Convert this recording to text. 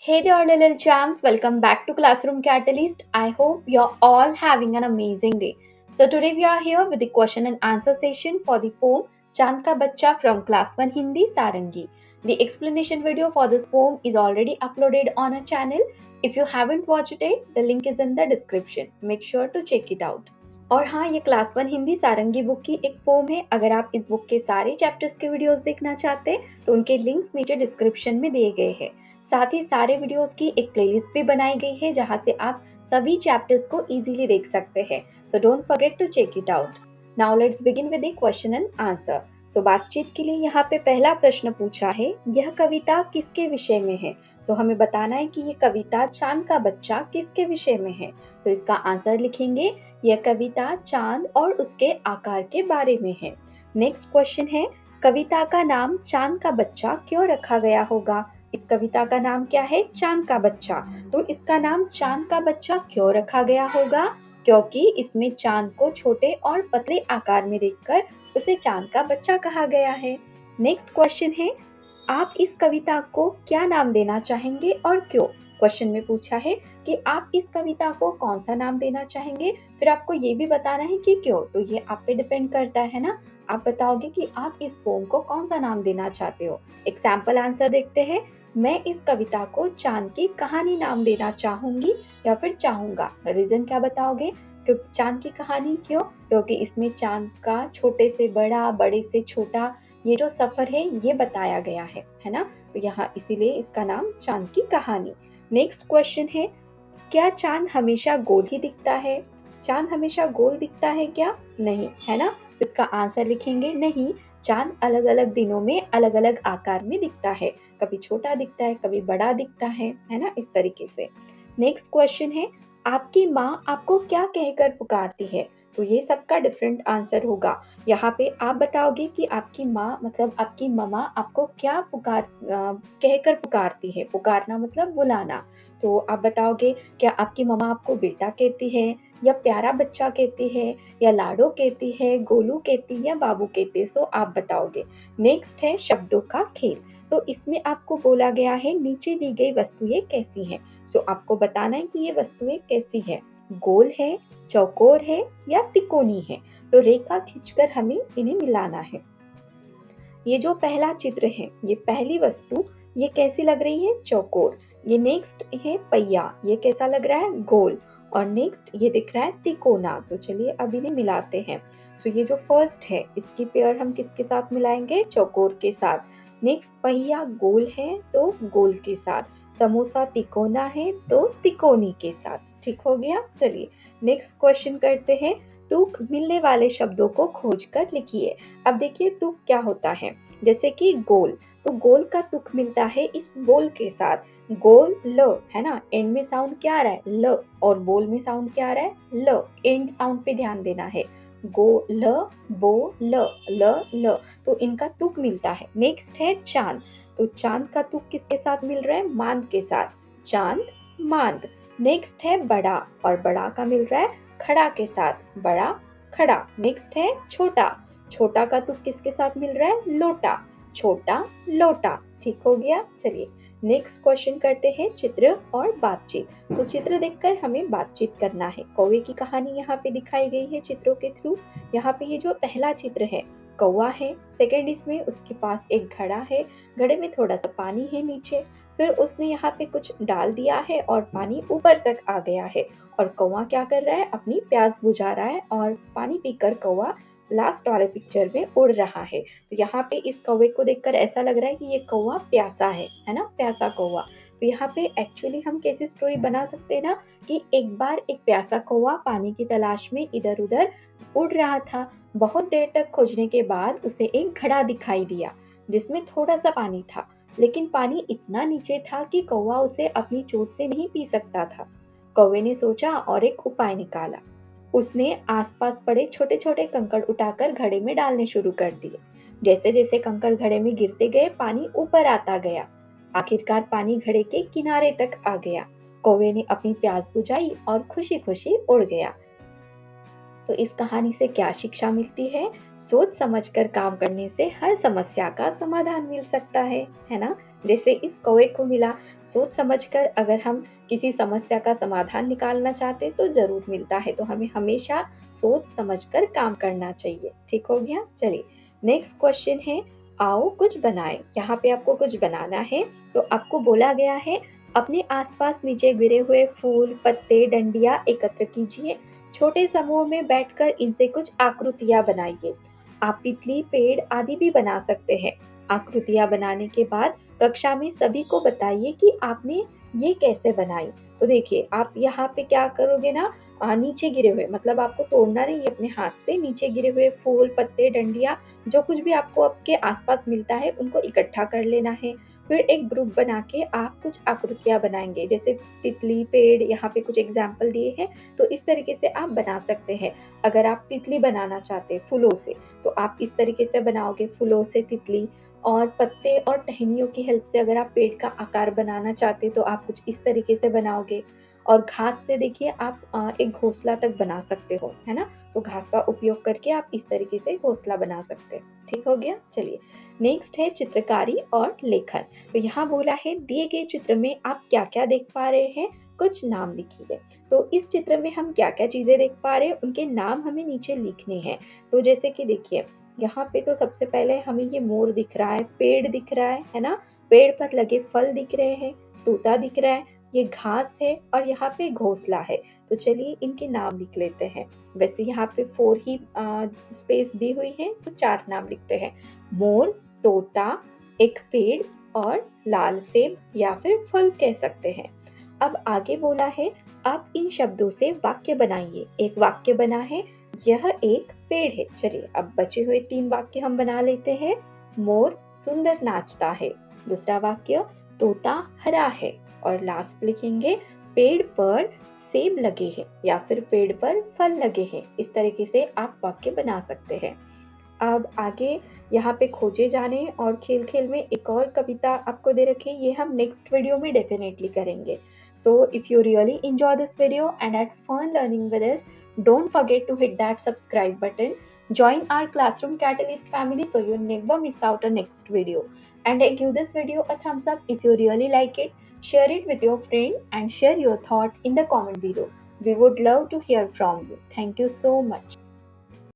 Hey there, little champs. Welcome back to Classroom Catalyst. I hope you're all having an amazing day. So, today we are here with the question and answer session for the poem Chand Ka Bachcha from Class 1 Hindi Sarangi. The explanation video for this poem is already uploaded on our channel. If you haven't watched it, the link is in the description. Make sure to check it out. और हाँ, ये class 1 Hindi सारंगी book की एक pome है। अगर आप इस book के सारे चैप्टर्स के वीडियोस देखना चाहते हैं तो उनके लिंक्स नीचे डिस्क्रिप्शन में दिए गए हैं। साथ ही सारे वीडियोस की एक प्लेलिस्ट भी बनाई गई है जहां से आप सभी चैप्टर्स को इजीली देख सकते हैं। So don't forget to check it out. Now let's begin with the question and answer. So बातचीत के लिए यहाँ पे पहला प्रश्न पूछा है, यह कविता किसके विषय में है। सो हमें बताना है कि ये कविता चांद का बच्चा किसके विषय में है। सो इसका आंसर लिखेंगे, यह कविता चांद और उसके आकार के बारे में है। नेक्स्ट क्वेश्चन है, कविता का नाम चांद का बच्चा क्यों रखा गया होगा। इस कविता का नाम क्या है, चांद का बच्चा। तो इसका नाम चांद का बच्चा क्यों रखा गया होगा, क्योंकि इसमें चांद को छोटे और पतले आकार में देखकर उसे चांद का बच्चा कहा गया है। नेक्स्ट क्वेश्चन है, आप इस कविता को क्या नाम देना चाहेंगे और क्यों। क्वेश्चन में पूछा है कि आप इस कविता को कौन सा नाम देना चाहेंगे, फिर आपको ये भी बताना है कि क्यों। तो ये आप पे डिपेंड करता है ना, आप बताओगे कि आप इस पोम को कौन सा नाम देना चाहते हो। एग्जाम्पल आंसर देखते हैं। मैं इस कविता को चांद की कहानी नाम देना चाहूंगी या फिर चाहूंगा। रीजन क्या बताओगे, क्योंकि चांद की कहानी क्यों, क्योंकि इसमें चांद का छोटे से बड़ा, बड़े से छोटा ये जो सफर है ये बताया गया है ना। तो यहाँ इसीलिए इसका नाम चांद की कहानी। नेक्स्ट क्वेश्चन है, क्या चांद हमेशा गोल ही दिखता है। चांद हमेशा गोल दिखता है क्या, नहीं, है ना। तो इसका आंसर लिखेंगे, नहीं, चांद अलग अलग दिनों में अलग अलग आकार में दिखता है। कभी छोटा दिखता है, कभी बड़ा दिखता है ना, इस तरीके से। नेक्स्ट क्वेश्चन है, आपकी माँ आपको क्या कहकर पुकारती है। तो ये सबका डिफरेंट आंसर होगा। यहाँ पे आप बताओगे कि आपकी माँ मतलब आपकी मम्मा आपको क्या कहकर पुकारती है। पुकारना मतलब बुलाना। तो आप बताओगे, क्या आपकी मम्मा आपको बेटा कहती है, या प्यारा बच्चा कहती है, या लाडो कहती है, गोलू कहती है, या बाबू कहती है। सो आप बताओगे। नेक्स्ट है शब्दों का खेल। तो इसमें आपको बोला गया है, नीचे दी गई वस्तुएं कैसी हैं। सो आपको बताना है कि ये वस्तुएं कैसी है, गोल है, चौकोर है या तिकोनी है। तो रेखा खींचकर हमें इन्हें मिलाना है। ये जो पहला चित्र है, ये पहली वस्तु, ये कैसी लग रही है, चौकोर। ये नेक्स्ट है पहिया, ये कैसा लग रहा है, गोल। और नेक्स्ट ये दिख रहा है तिकोना। तो चलिए अब इन्हें मिलाते हैं। तो ये जो फर्स्ट है, इसकी पेयर हम किसके साथ मिलाएंगे, चौकोर के साथ। नेक्स्ट पहिया गोल है तो गोल के साथ, समोसा तिकोना है तो तिकोनी के साथ। ठीक हो गया। चलिए नेक्स्ट क्वेश्चन करते हैं, तुक मिलने वाले शब्दों को खोजकर लिखिए। अब देखिए तुक क्या होता है, जैसे कि गोल, तो गोल का तुक मिलता है इस बोल के साथ, गोल ल, है ना। एंड में साउंड क्या आ रहा है, ल, और बोल में साउंड क्या आ रहा है, ल। एंड साउंड पे ध्यान देना है, गो ल, बो ल, ल ल। तो इनका तुक मिलता है। नेक्स्ट है चांद। तो चांद का तुक किसके साथ मिल रहा है, मांद के साथ, चांद मांद। नेक्स्ट है बड़ा, और बड़ा का मिल रहा है खड़ा के साथ, बड़ा खड़ा। नेक्स्ट है छोटा, छोटा का तुक किसके साथ मिल रहा है, लोटा, छोटा लोटा। ठीक हो गया। चलिए नेक्स्ट क्वेश्चन करते हैं, चित्र और बातचीत। तो चित्र देखकर हमें बातचीत करना है। कौवे की कहानी यहाँ पे दिखाई गई है चित्रों के थ्रू। यहाँ पे ये जो पहला चित्र है, कौवा है। सेकंड इसमें उसके पास एक घड़ा है, घड़े में थोड़ा सा पानी है नीचे, फिर उसने यहाँ पे कुछ डाल दिया है और पानी ऊपर तक आ गया है। और कौवा क्या कर रहा है, अपनी प्यास बुझा रहा है, और पानी पीकर कौवा लास्ट वाले पिक्चर में उड़ रहा है। तो यहाँ पे इस कौवे को देखकर ऐसा लग रहा है कि ये कौवा प्यासा है ना, प्यासा कौवा। तो यहाँ पे एक्चुअली हम कैसी स्टोरी बना सकते हैं ना, कि एक बार एक प्यासा कौवा पानी की तलाश में इधर उधर उड़ रहा था। बहुत देर तक खोजने के बाद उसे एक घड़ा दिखाई दिया जिसमें थोड़ा सा पानी था, लेकिन पानी इतना नीचे था कि कौवा उसे अपनी चोट से नहीं पी सकता था। कौवे ने सोचा और एक उपाय निकाला। उसने आसपास पड़े छोटे छोटे कंकड़ उठाकर घड़े में डालने शुरू कर दिए। जैसे जैसे कंकड़ घड़े में गिरते गए, पानी ऊपर आता गया। आखिरकार पानी घड़े के किनारे तक आ गया। कौवे ने अपनी प्यास बुझाई और खुशी खुशी उड़ गया। तो इस कहानी से क्या शिक्षा मिलती है, सोच समझकर काम करने से हर समस्या का समाधान मिल सकता है ना। जैसे इस कौवे को मिला, सोच समझकर अगर हम किसी समस्या का समाधान निकालना चाहते तो ज़रूर मिलता है। तो हमें हमेशा सोच समझकर काम करना चाहिए। ठीक हो गया? चलिए नेक्स्ट क्वेश्चन है, आओ कुछ बनाएं। यहाँ पे आपको कुछ बनाना है। तो आपको बोला गया है अपने आसपास नीचे गिरे हुए फूल, पत्ते, डंडियाँ एकत्र कीजिए। छोटे समूह में बैठकर इनसे कुछ आकृतियाँ बनाइए। आप तितली, पेड़ आदि भी बना सकते हैं। आकृतियाँ बनाने के बाद कक्षा में सभी को बताइए कि आपने ये कैसे बनाई। तो देखिए आप यहाँ पे क्या करोगे ना, नीचे गिरे हुए मतलब आपको तोड़ना नहीं है अपने हाथ से, नीचे गिरे हुए फूल, पत्ते, डंडियाँ जो कुछ भी आपको आपके आसपास मिलता है उनको इकट्ठा कर लेना है। फिर एक ग्रुप बना के आप कुछ आकृतियाँ बनाएंगे, जैसे तितली, पेड़, यहाँ पे कुछ एग्जाम्पल दिए हैं। तो इस तरीके से आप बना सकते हैं। अगर आप तितली बनाना चाहते हैं फूलों से, तो आप इस तरीके से बनाओगे, फूलों से तितली। और पत्ते और टहनियों की हेल्प से अगर आप पेड़ का आकार बनाना चाहते तो आप कुछ इस तरीके से बनाओगे। और घास से देखिए आप एक घोंसला तक बना सकते हो, है ना। तो घास का उपयोग करके आप इस तरीके से घोंसला बना सकते हैं। ठीक हो गया। चलिए नेक्स्ट है चित्रकारी और लेखन। तो यहाँ बोला है दिए गए चित्र में आप क्या क्या देख पा रहे हैं, कुछ नाम लिखिए। तो इस चित्र में हम क्या क्या चीजें देख पा रहे हैं उनके नाम हमें नीचे लिखने हैं। तो जैसे कि देखिए यहाँ पे तो सबसे पहले हमें ये मोर दिख रहा है, पेड़ दिख रहा है ना, पेड़ पर लगे फल दिख रहे हैं, तोता दिख रहा है, ये घास है और यहाँ पे घोंसला है। तो चलिए इनके नाम लिख लेते हैं। वैसे यहाँ पे 4 ही स्पेस दी हुई है तो 4 नाम लिखते हैं, मोर, तोता, एक पेड़ और लाल सेब या फिर फल कह सकते हैं। अब आगे बोला है आप इन शब्दों से वाक्य बनाइए। एक वाक्य बना है, यह एक पेड़ है। चलिए अब बचे हुए 3 वाक्य हम बना लेते हैं। मोर सुंदर नाचता है। दूसरा वाक्य, तोता हरा है। और लास्ट लिखेंगे, पेड़ पर सेब लगे हैं या फिर पेड़ पर फल लगे हैं। इस तरीके से आप वाक्य बना सकते हैं। अब आगे यहाँ पे खोजे जाने और खेल खेल में एक और कविता आपको दे रखी है, ये हम नेक्स्ट वीडियो में डेफिनेटली करेंगे। So if you really enjoy this video and had fun learning with us, don't forget to hit that subscribe button. Join our Classroom Catalyst family so you never miss out a next video. And give this video a thumbs up if you really like it. Share it with your friend and share your thought in the comment below. We would love to hear from you. Thank you so much.